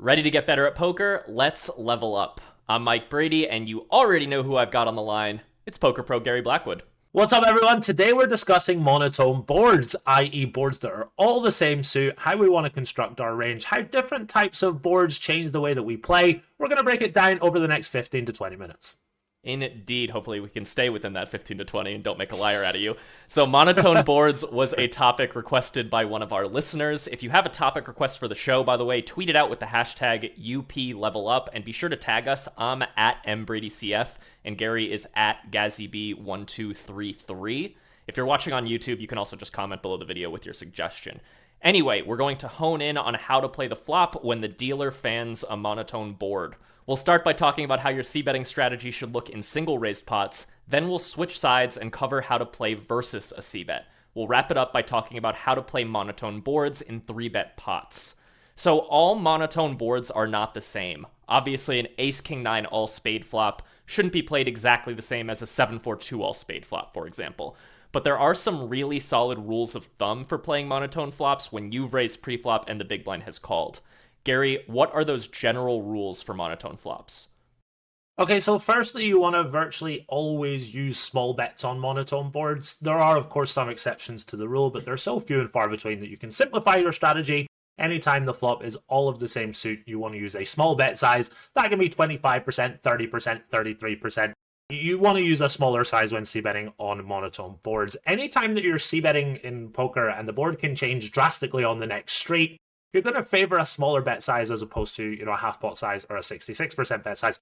Ready to get better at poker? Let's level up. I'm Mike Brady, and you already know who I've got on the line. It's Poker Pro Gary Blackwood. What's up, everyone? Today we're discussing monotone boards, i.e., boards that are all the same suit, how we want to construct our range, how different types of boards change the way that we play. We're going to break it down over the next 15 to 20 minutes. Indeed, hopefully we can stay within that 15 to 20 and don't make a liar out of you. So monotone boards was a topic requested by one of our listeners. If you have a topic request for the show, by the way, tweet it out with the hashtag UPLevelUp and be sure to tag us. I'm at MBradyCF and Gary is at GazzyB1233. If you're watching on YouTube, you can also just comment below the video with your suggestion. Anyway, we're going to hone in on how to play the flop when the dealer fans a monotone board. We'll start by talking about how your c-betting strategy should look in single raised pots, then we'll switch sides and cover how to play versus a c-bet. We'll wrap it up by talking about how to play monotone boards in 3-bet pots. So all monotone boards are not the same. Obviously, an ace-king-9 all-spade flop shouldn't be played exactly the same as a 7-4-2 all-spade flop, for example. But there are some really solid rules of thumb for playing monotone flops when you've raised pre-flop and the big blind has called. Gary, what are those general rules for monotone flops? Okay, so firstly, you want to virtually always use small bets on monotone boards. There are, of course, some exceptions to the rule, but they're so few and far between that you can simplify your strategy. Anytime the flop is all of the same suit, you want to use a small bet size. That can be 25%, 30%, 33%. You want to use a smaller size when c-betting on monotone boards. Anytime that you're c-betting in poker and the board can change drastically on the next straight, you're going to favor a smaller bet size as opposed to, a half pot size or a 66% bet size.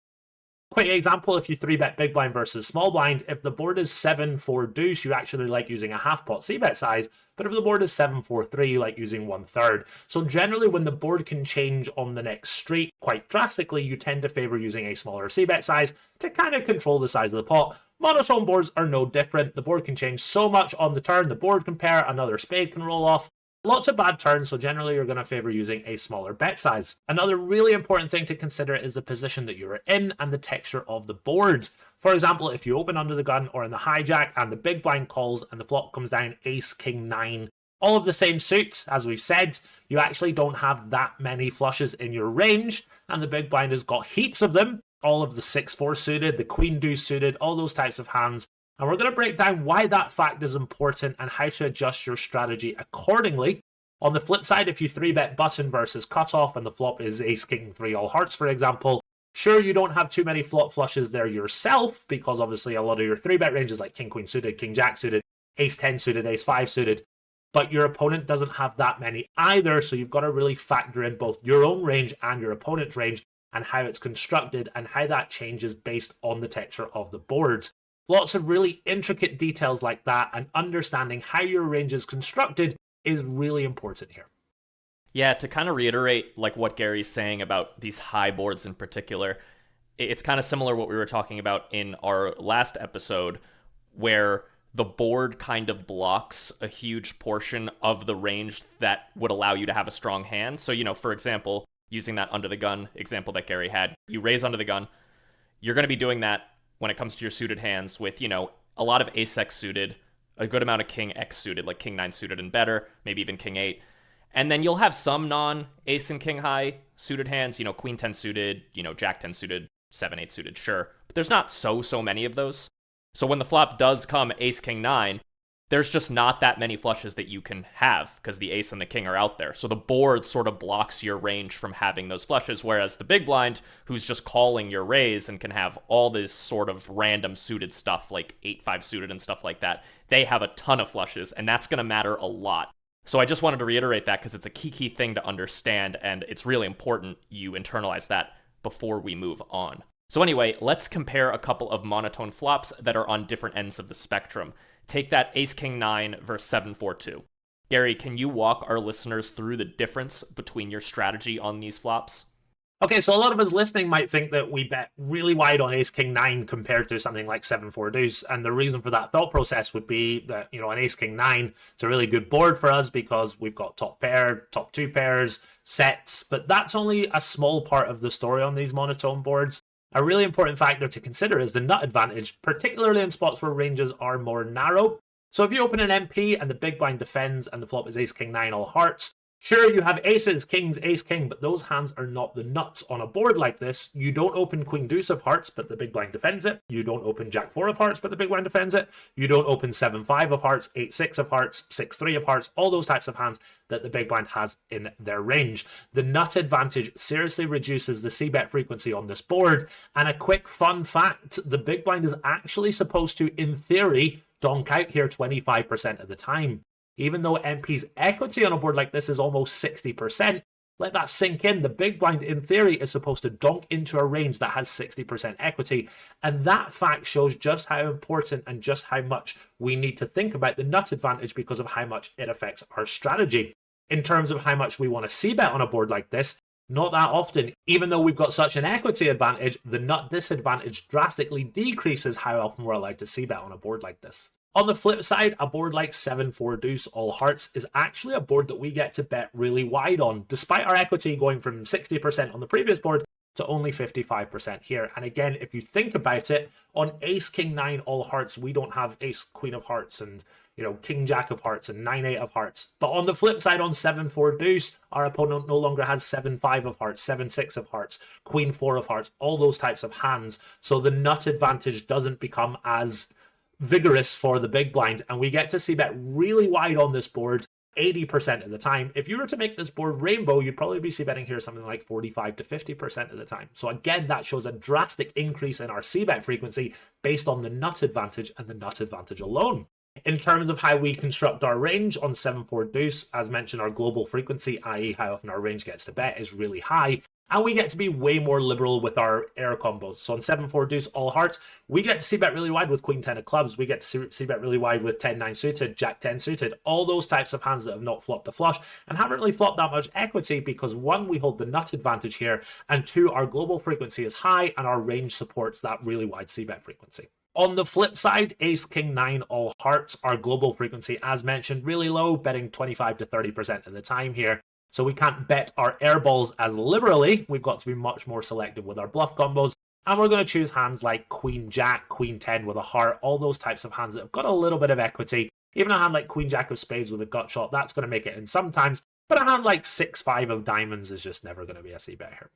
Quick example, if you 3-bet big blind versus small blind, if the board is 7-4 deuce, you actually like using a half pot c-bet size, but if the board is 7-4-3, you like using 1/3. So generally, when the board can change on the next straight quite drastically, you tend to favor using a smaller c-bet size to kind of control the size of the pot. Monotone boards are no different. The board can change so much on the turn. The board can pair, another spade can roll off. Lots of bad turns, so generally you're going to favor using a smaller bet size. Another really important thing to consider is the position that you're in and the texture of the board. For example, if you open under the gun or in the hijack and the big blind calls and the flop comes down ace, king, 9, all of the same suit, as we've said, you actually don't have that many flushes in your range, and the big blind has got heaps of them, all of the 6-4 suited, the queen deuce suited, all those types of hands. And we're going to break down why that fact is important and how to adjust your strategy accordingly. On the flip side, if you 3-bet button versus cutoff and the flop is ace, king, 3, all hearts, for example, sure, you don't have too many flop flushes there yourself, because obviously a lot of your 3-bet ranges like king, queen suited, king, jack suited, ace, 10 suited, ace, 5 suited, but your opponent doesn't have that many either, so you've got to really factor in both your own range and your opponent's range and how it's constructed and how that changes based on the texture of the board. Lots of really intricate details like that, and understanding how your range is constructed is really important here. Yeah, to kind of reiterate like what Gary's saying about these high boards in particular, it's kind of similar what we were talking about in our last episode, where the board kind of blocks a huge portion of the range that would allow you to have a strong hand. So, for example, using that under the gun example that Gary had, you raise under the gun, you're going to be doing that when it comes to your suited hands with, a lot of ace-x suited, a good amount of king-x suited, like king-9 suited and better, maybe even king-8. And then you'll have some non-ace and king-high suited hands, queen-10 suited, jack-10 suited, 7-8 suited, sure. But there's not so many of those. So when the flop does come ace-king-9, there's just not that many flushes that you can have because the ace and the king are out there. So the board sort of blocks your range from having those flushes, whereas the big blind, who's just calling your raise and can have all this sort of random suited stuff like 8-5 suited and stuff like that, they have a ton of flushes, and that's going to matter a lot. So I just wanted to reiterate that because it's a key thing to understand, and it's really important you internalize that before we move on. So anyway, let's compare a couple of monotone flops that are on different ends of the spectrum. Take that ace-king-9 versus 7-4-2. Gary, can you walk our listeners through the difference between your strategy on these flops? Okay, so a lot of us listening might think that we bet really wide on ace-king-9 compared to something like 7-4 deuce, and the reason for that thought process would be that, an ace-king-9 is a really good board for us because we've got top pair, top 2 pairs, sets, but that's only a small part of the story on these monotone boards. A really important factor to consider is the nut advantage, particularly in spots where ranges are more narrow. So if you open an MP and the big blind defends and the flop is ace-king-9 all hearts, Sure, you have aces, kings, ace, king, but those hands are not the nuts on a board like this. You don't open queen deuce of hearts, but the big blind defends it. You don't open jack four of hearts, but the big blind defends it. You don't open 7-5 of hearts, 8-6 of hearts, 6-3 of hearts, all those types of hands that the big blind has in their range. The nut advantage seriously reduces the c-bet frequency on this board. And a quick fun fact, the big blind is actually supposed to, in theory, donk out here 25% of the time. Even though MP's equity on a board like this is almost 60%, let that sink in. The big blind, in theory, is supposed to donk into a range that has 60% equity. And that fact shows just how important and just how much we need to think about the nut advantage because of how much it affects our strategy. In terms of how much we want to c-bet on a board like this, not that often. Even though we've got such an equity advantage, the nut disadvantage drastically decreases how often we're allowed to c-bet on a board like this. On the flip side, a board like 7-4 deuce all hearts is actually a board that we get to bet really wide on, despite our equity going from 60% on the previous board to only 55% here. And again, if you think about it, on ace king 9 all hearts, we don't have ace queen of hearts and king jack of hearts and 9-8 of hearts. But on the flip side, on 7-4 deuce, our opponent no longer has 7-5 of hearts, 7-6 of hearts, queen 4 of hearts, all those types of hands. So the nut advantage doesn't become as vigorous for the big blind, and we get to see bet really wide on this board 80% of the time. If you were to make this board rainbow, you'd probably be c-betting here something like 45 to 50% of the time. So again, that shows a drastic increase in our c-bet frequency based on the nut advantage and the nut advantage alone. In terms of how we construct our range on 7-4 deuce, as mentioned, our global frequency, i.e. how often our range gets to bet, is really high. And we get to be way more liberal with our air combos. So on 7-4 deuce all hearts, we get to c-bet really wide with queen 10 of clubs. We get to c-bet really wide with 10-9 suited, jack 10 suited, all those types of hands that have not flopped a flush and haven't really flopped that much equity because one, we hold the nut advantage here, and two, our global frequency is high and our range supports that really wide c-bet frequency. On the flip side, ace king 9 all hearts, our global frequency, as mentioned, really low, betting 25 to 30% of the time here. So we can't bet our air balls as liberally. We've got to be much more selective with our bluff combos. And we're going to choose hands like queen jack, queen 10 with a heart, all those types of hands that have got a little bit of equity. Even a hand like queen jack of spades with a gut shot, that's going to make it in sometimes. But a hand like 6-5 of diamonds is just never going to be a c-bet here.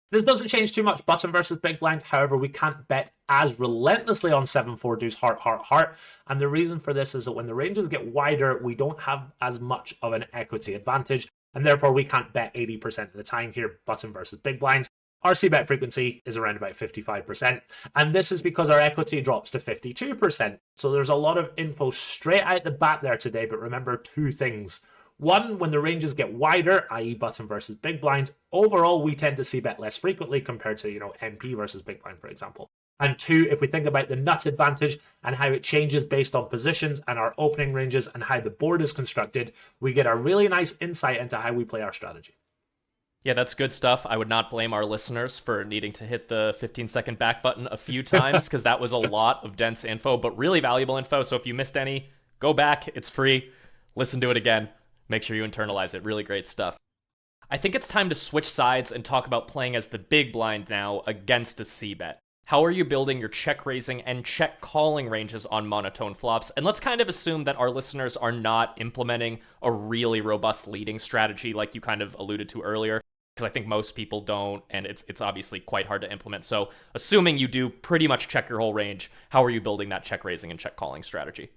This doesn't change too much button versus big blind. However, we can't bet as relentlessly on 7-4 deuce heart, heart, heart. And the reason for this is that when the ranges get wider, we don't have as much of an equity advantage. And therefore, we can't bet 80% of the time here, button versus big blind. Our c-bet frequency is around about 55%. And this is because our equity drops to 52%. So there's a lot of info straight out the bat there today. But remember two things. One, when the ranges get wider, i.e. button versus big blind, overall, we tend to c-bet less frequently compared to, MP versus big blind, for example. And two, if we think about the nut advantage and how it changes based on positions and our opening ranges and how the board is constructed, we get a really nice insight into how we play our strategy. Yeah, that's good stuff. I would not blame our listeners for needing to hit the 15-second back button a few times because that was a lot of dense info, but really valuable info. So if you missed any, go back. It's free. Listen to it again. Make sure you internalize it. Really great stuff. I think it's time to switch sides and talk about playing as the big blind now against a c-bet. How are you building your check raising and check calling ranges on monotone flops? And let's kind of assume that our listeners are not implementing a really robust leading strategy like you kind of alluded to earlier, because I think most people don't, and it's obviously quite hard to implement. So assuming you do pretty much check your whole range, how are you building that check raising and check calling strategy?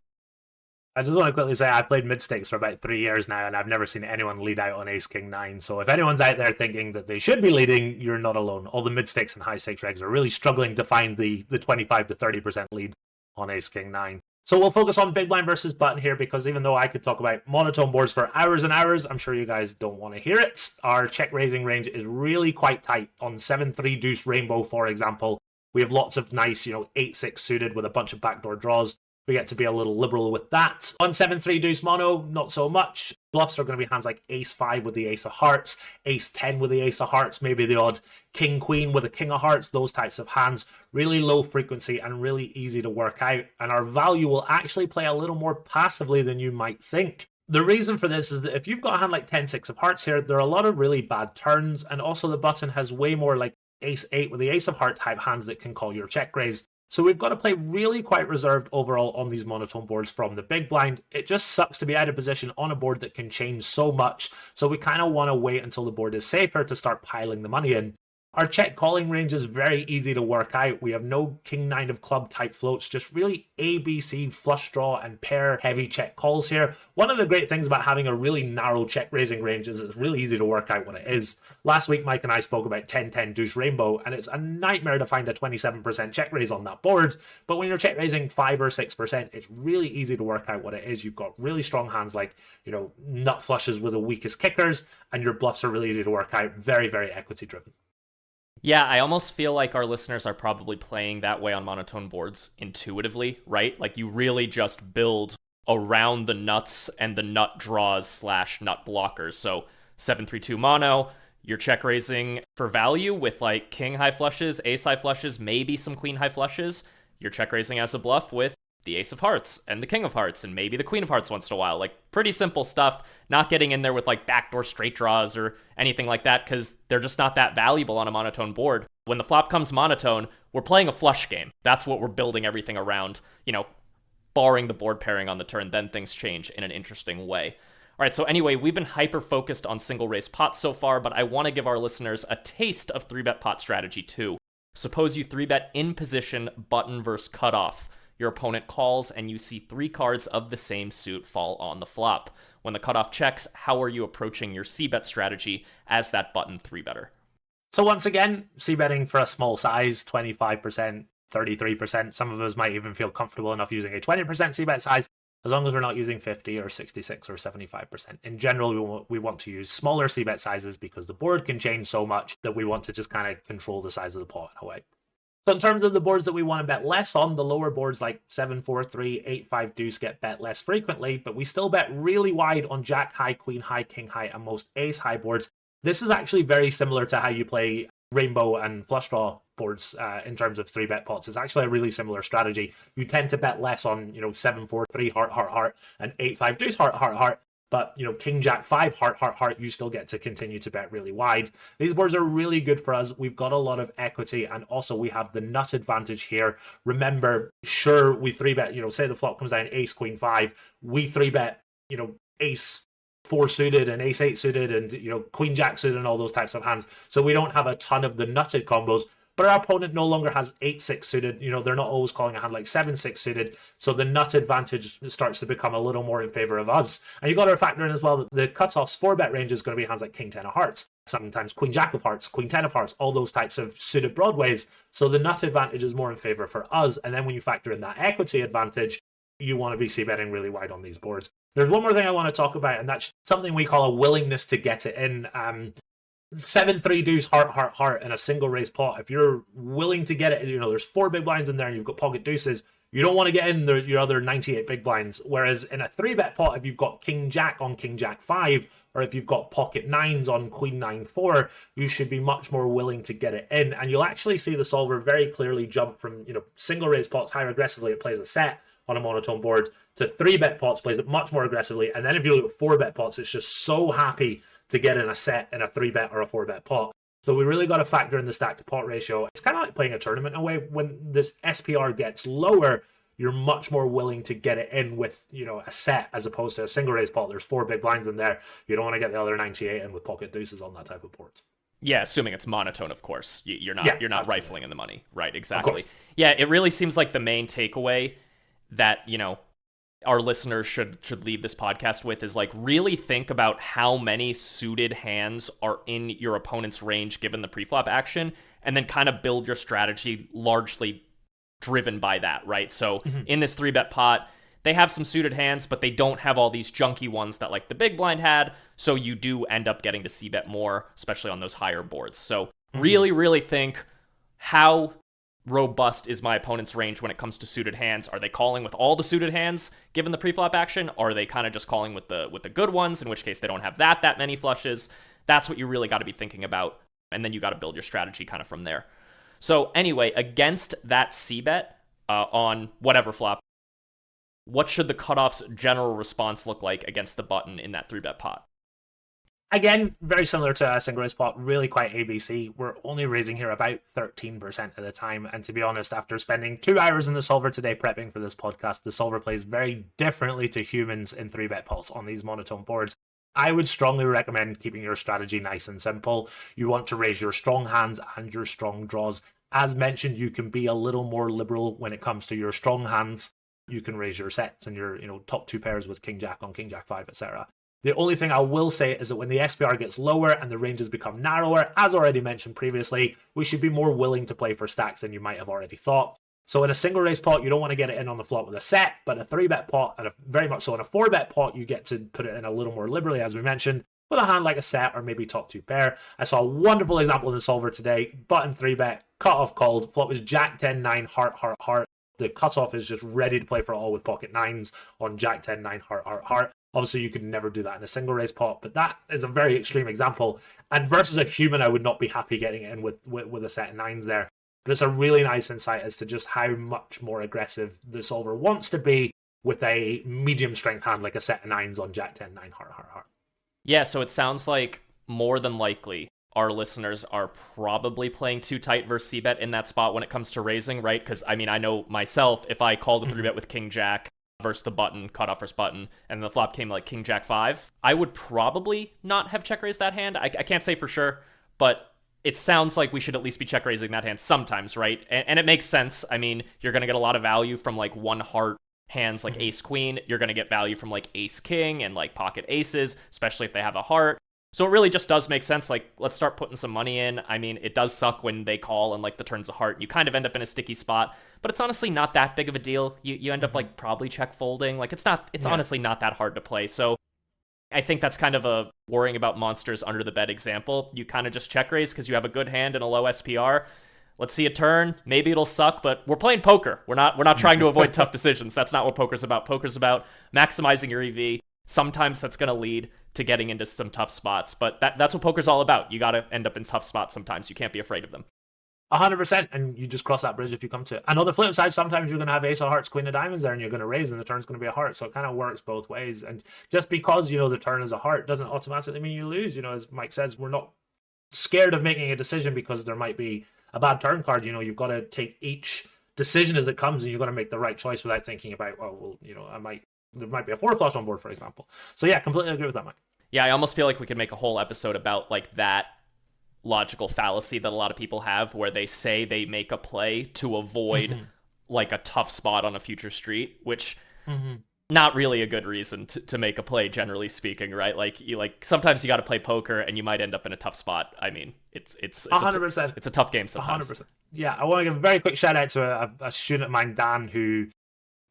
I just want to quickly say I've played mid-stakes for about 3 years now, and I've never seen anyone lead out on ace king 9. So if anyone's out there thinking that they should be leading, you're not alone. All the mid-stakes and high-stakes regs are really struggling to find the 25 to 30% lead on ace king 9. So we'll focus on big blind versus button here, because even though I could talk about monotone boards for hours and hours, I'm sure you guys don't want to hear it. Our check raising range is really quite tight. On 7-3 deuce rainbow, for example, we have lots of nice, 8-6 suited with a bunch of backdoor draws. We get to be a little liberal with that. On 7-3 deuce mono, not so much. Bluffs are going to be hands like ace-5 with the ace of hearts, ace-10 with the ace of hearts, maybe the odd king-queen with a king of hearts, those types of hands. Really low frequency and really easy to work out. And our value will actually play a little more passively than you might think. The reason for this is that if you've got a hand like 10-6 of hearts here, there are a lot of really bad turns. And also the button has way more like ace-8 with the ace of heart type hands that can call your check raise. So we've got to play really quite reserved overall on these monotone boards from the big blind. It just sucks to be out of position on a board that can change so much. So we kind of want to wait until the board is safer to start piling the money in. Our check calling range is very easy to work out. We have no king nine of club type floats, just really A, B, C, flush draw and pair heavy check calls here. One of the great things about having a really narrow check raising range is it's really easy to work out what it is. Last week, Mike and I spoke about 10-10 deuce rainbow, and it's a nightmare to find a 27% check raise on that board. But when you're check raising 5 or 6%, it's really easy to work out what it is. You've got really strong hands like, nut flushes with the weakest kickers, and your bluffs are really easy to work out. Very, very equity driven. Yeah, I almost feel like our listeners are probably playing that way on monotone boards intuitively, right? Like you really just build around the nuts and the nut draws / nut blockers. So 7-3-2 mono, you're check raising for value with like king high flushes, ace high flushes, maybe some queen high flushes. You're check raising as a bluff with the ace of hearts and the king of hearts and maybe the queen of hearts once in a while. Like pretty simple stuff, not getting in there with like backdoor straight draws or anything like that because they're just not that valuable on a monotone board. When the flop comes monotone, we're playing a flush game. That's what we're building everything around, barring the board pairing on the turn, then things change in an interesting way. All right, so anyway, we've been hyper-focused on single raise pots so far, but I want to give our listeners a taste of 3-bet pot strategy too. Suppose you 3-bet in position, button versus cutoff. Your opponent calls and you see 3 cards of the same suit fall on the flop. When the cutoff checks, how are you approaching your c-bet strategy as that button 3-better? So once again, c-betting for a small size, 25%, 33%. Some of us might even feel comfortable enough using a 20% c-bet size, as long as we're not using 50 or 66 or 75%. In general, we want to use smaller c-bet sizes because the board can change so much that we want to just kind of control the size of the pot in a way. So in terms of the boards that we want to bet less on, the lower boards like 7-4-3, 8-5 deuce get bet less frequently, but we still bet really wide on jack high, queen high, king high, and most ace high boards. This is actually very similar to how you play rainbow and flush draw boards in terms of 3-bet pots. It's actually a really similar strategy. You tend to bet less on 7-4-3 heart, heart, heart, and 8-5 deuce heart, heart, heart. But, king, jack, 5, heart, heart, heart, you still get to continue to bet really wide. These boards are really good for us. We've got a lot of equity, and also we have the nut advantage here. Remember, sure, we 3-bet, say the flop comes down ace, queen, 5. We 3-bet, ace 4 suited and ace 8 suited and, queen, jack suited and all those types of hands. So we don't have a ton of the nutted combos. But our opponent no longer has 8-6 suited. They're not always calling a hand like 7-6 suited. So the nut advantage starts to become a little more in favor of us. And you got to factor in as well that the cutoff's 4-bet range is going to be hands like king 10 of hearts, sometimes queen jack of hearts, queen 10 of hearts, all those types of suited broadways. So the nut advantage is more in favor for us. And then when you factor in that equity advantage, you want to be c-betting really wide on these boards. There's one more thing I want to talk about, and that's something we call a willingness to get it in. 7-3 deuce heart, heart, heart in a single raise pot. If you're willing to get it, there's 4 big blinds in there and you've got pocket deuces, you don't want to get in your other 98 big blinds. Whereas in a 3-bet pot, if you've got king jack on king jack 5, or if you've got pocket 9s on queen 9-4, you should be much more willing to get it in. And you'll actually see the solver very clearly jump from single raise pots higher aggressively, it plays a set on a monotone board, to 3-bet pots, plays it much more aggressively. And then if you look at 4-bet pots, it's just so happy to get in a set in a 3-bet or a 4-bet pot. So we really got to factor in the stack to pot ratio. It's kind of like playing a tournament in a way. When this SPR gets lower, you're much more willing to get it in with, a set as opposed to a single raise pot. There's 4 big blinds in there. You don't want to get the other 98 in with pocket deuces on that type of boards. Yeah, assuming it's monotone, of course. You're not absolutely. Rifling in the money. Right, exactly. Yeah, it really seems like the main takeaway that, our listeners should leave this podcast with is like really think about how many suited hands are in your opponent's range given the preflop action, and then kind of build your strategy largely driven by that, right? So in this 3-bet pot, they have some suited hands, but they don't have all these junky ones that like the big blind had, so you do end up getting to c-bet more, especially on those higher boards. So really, really think, how robust is my opponent's range when it comes to suited hands? Are they calling with all the suited hands given the preflop action? Or are they kind of just calling with the good ones, in which case they don't have that many flushes? That's what you really got to be thinking about, and then you got to build your strategy kind of from there. So anyway, against that c-bet on whatever flop, what should the cutoff's general response look like against the button in that 3-bet pot? Again, very similar to a single raise pot, really quite ABC. We're only raising here about 13% of the time. And to be honest, after spending 2 hours in the solver today prepping for this podcast, the solver plays very differently to humans in 3-bet pots on these monotone boards. I would strongly recommend keeping your strategy nice and simple. You want to raise your strong hands and your strong draws. As mentioned, you can be a little more liberal when it comes to your strong hands. You can raise your sets and your top 2 pairs with King Jack on King Jack 5, etc. The only thing I will say is that when the SPR gets lower and the ranges become narrower, as already mentioned previously, we should be more willing to play for stacks than you might have already thought. So in a single raise pot, you don't want to get it in on the flop with a set, but a 3-bet pot, and very much so in a 4-bet pot, you get to put it in a little more liberally, as we mentioned, with a hand like a set or maybe top 2 pair. I saw a wonderful example in the solver today. Button 3-bet, cutoff called, flop was Jack 10, 9, heart, heart, heart. The cutoff is just ready to play for all with pocket 9s on Jack 10, 9, heart, heart, heart. Obviously, you could never do that in a single raise pot, but that is a very extreme example. And versus a human, I would not be happy getting it in with a set of 9s there. But it's a really nice insight as to just how much more aggressive the solver wants to be with a medium strength hand like a set of 9s on Jack 10, 9, heart, heart, heart. Yeah, so it sounds like more than likely our listeners are probably playing too tight versus c-bet in that spot when it comes to raising, right? Because, I mean, I know myself, if I called a 3-bet with King Jack versus the button, cutoff versus button, and the flop came like King Jack 5, I would probably not have check raised that hand. I can't say for sure, but it sounds like we should at least be check raising that hand sometimes, right? And it makes sense. I mean, you're going to get a lot of value from like one heart hands like ace queen. You're going to get value from like ace king and like pocket aces, especially if they have a heart. So it really just does make sense. Like, let's start putting some money in. I mean, it does suck when they call and like the turn's a heart. You kind of end up in a sticky spot, but it's honestly not that big of a deal. You end up like probably check folding. Like, it's honestly not that hard to play. So I think that's kind of a worrying about monsters under the bed example. You kind of just check raise because you have a good hand and a low SPR. Let's see a turn. Maybe it'll suck, but we're playing poker. We're not trying to avoid tough decisions. That's not what poker's about. Poker's about maximizing your EV. Sometimes that's going to lead to getting into some tough spots, but that's what poker's all about. You got to end up in tough spots sometimes. You can't be afraid of them. 100%, and you just cross that bridge if you come to it. And on the flip side, sometimes you're going to have ace of hearts, queen of diamonds there, and you're going to raise, and the turn's going to be a heart. So it kind of works both ways. And just because, the turn is a heart doesn't automatically mean you lose. As Mike says, we're not scared of making a decision because there might be a bad turn card. You've got to take each decision as it comes, and you've got to make the right choice without thinking about, there might be a 4 flush on board, for example. So yeah, completely agree with that, Mike. Yeah, I almost feel like we could make a whole episode about like that logical fallacy that a lot of people have where they say they make a play to avoid like a tough spot on a future street, which not really a good reason to make a play, generally speaking, right? Like sometimes you got to play poker and you might end up in a tough spot. I mean, it's 100%. It's a tough game sometimes. 100%. Yeah, I want to give a very quick shout out to a student of mine, Dan, who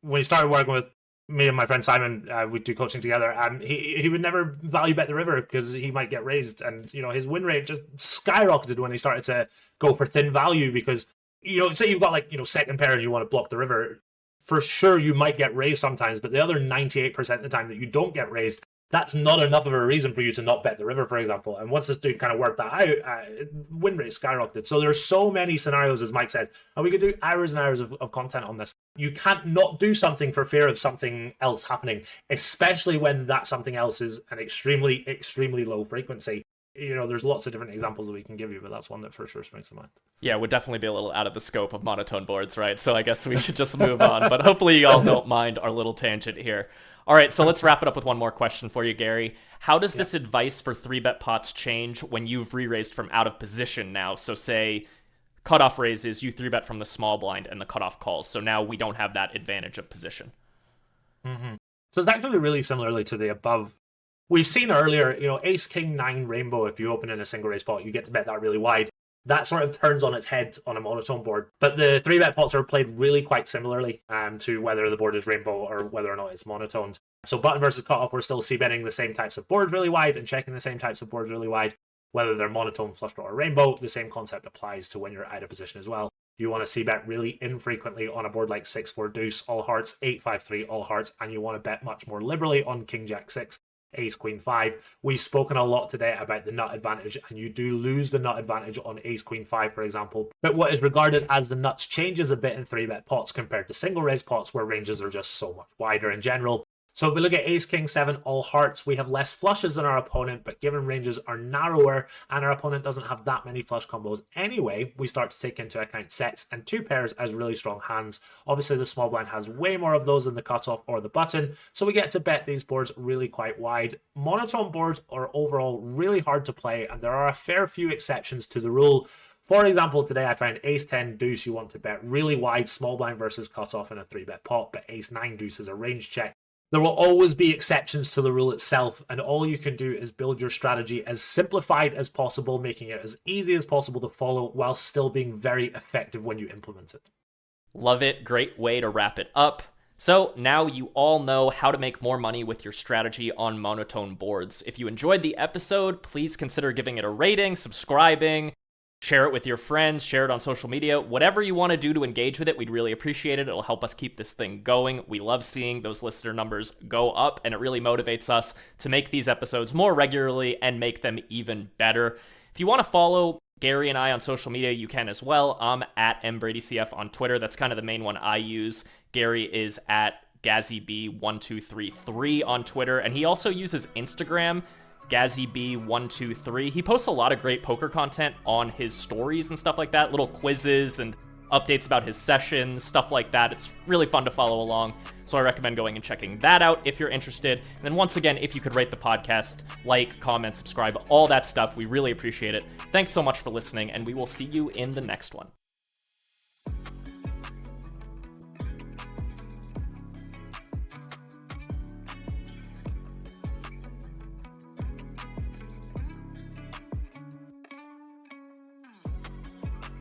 when he started working with me and my friend Simon, we do coaching together, and he would never value bet the river because he might get raised, and his win rate just skyrocketed when he started to go for thin value because say you've got like second pair and you want to block the river, for sure you might get raised sometimes, but the other 98% of the time that you don't get raised, that's not enough of a reason for you to not bet the river, for example. And once this dude kind of worked that out, win rate skyrocketed. So there's so many scenarios, as Mike said, and we could do hours and hours of content on this. You can't not do something for fear of something else happening, especially when that something else is an extremely, extremely low frequency. There's lots of different examples that we can give you, but that's one that for sure springs to mind. Yeah, would definitely be a little out of the scope of monotone boards, right? So I guess we should just move on. But hopefully you all don't mind our little tangent here. All right, so let's wrap it up with one more question for you, Gary. How does this advice for 3-bet pots change when you've re-raised from out of position now? So say cutoff raises, you 3-bet from the small blind and the cutoff calls. So now we don't have that advantage of position. So it's actually really similarly to the above. We've seen earlier, ace, king, 9, rainbow, if you open in a single raise pot, you get to bet that really wide. That sort of turns on its head on a monotone board. But the 3-bet pots are played really quite similarly to whether the board is rainbow or whether or not it's monotoned. So button versus cutoff, we're still c-betting the same types of boards really wide and checking the same types of boards really wide. Whether they're monotone, flush draw, or rainbow, the same concept applies to when you're out of position as well. You want to c-bet really infrequently on a board like 6-4 deuce, all hearts, 8-5-3, all hearts, and you want to bet much more liberally on king jack 6. Ace queen 5. We've spoken a lot today about the nut advantage, and you do lose the nut advantage on ace queen 5, for example. But what is regarded as the nuts changes a bit in 3-bet pots compared to single raise pots where ranges are just so much wider in general. So if we look at ace, king, 7, all hearts, we have less flushes than our opponent, but given ranges are narrower and our opponent doesn't have that many flush combos anyway, we start to take into account sets and 2 pairs as really strong hands. Obviously, the small blind has way more of those than the cutoff or the button, so we get to bet these boards really quite wide. Monotone boards are overall really hard to play, and there are a fair few exceptions to the rule. For example, today I found ace 10 deuce you want to bet really wide small blind versus cutoff in a 3-bet pot, but ace 9 deuce is a range check. There will always be exceptions to the rule itself, and all you can do is build your strategy as simplified as possible, making it as easy as possible to follow while still being very effective when you implement it. Love it. Great way to wrap it up. So now you all know how to make more money with your strategy on monotone boards. If you enjoyed the episode, please consider giving it a rating, subscribing, share it with your friends, share it on social media, whatever you want to do to engage with it. We'd really appreciate it. It'll help us keep this thing going. We love seeing those listener numbers go up, and it really motivates us to make these episodes more regularly and make them even better. If you want to follow Gary and I on social media, you can as well. I'm at mbradycf on Twitter. That's kind of the main one I use. Gary is at GazzyB1233 on Twitter, and he also uses Instagram, GazzyB123. He posts a lot of great poker content on his stories and stuff like that, little quizzes and updates about his sessions, stuff like that. It's really fun to follow along, so I recommend going and checking that out if you're interested. And then once again, if you could rate the podcast, like, comment, subscribe, all that stuff, we really appreciate it. Thanks so much for listening, and we will see you in the next one.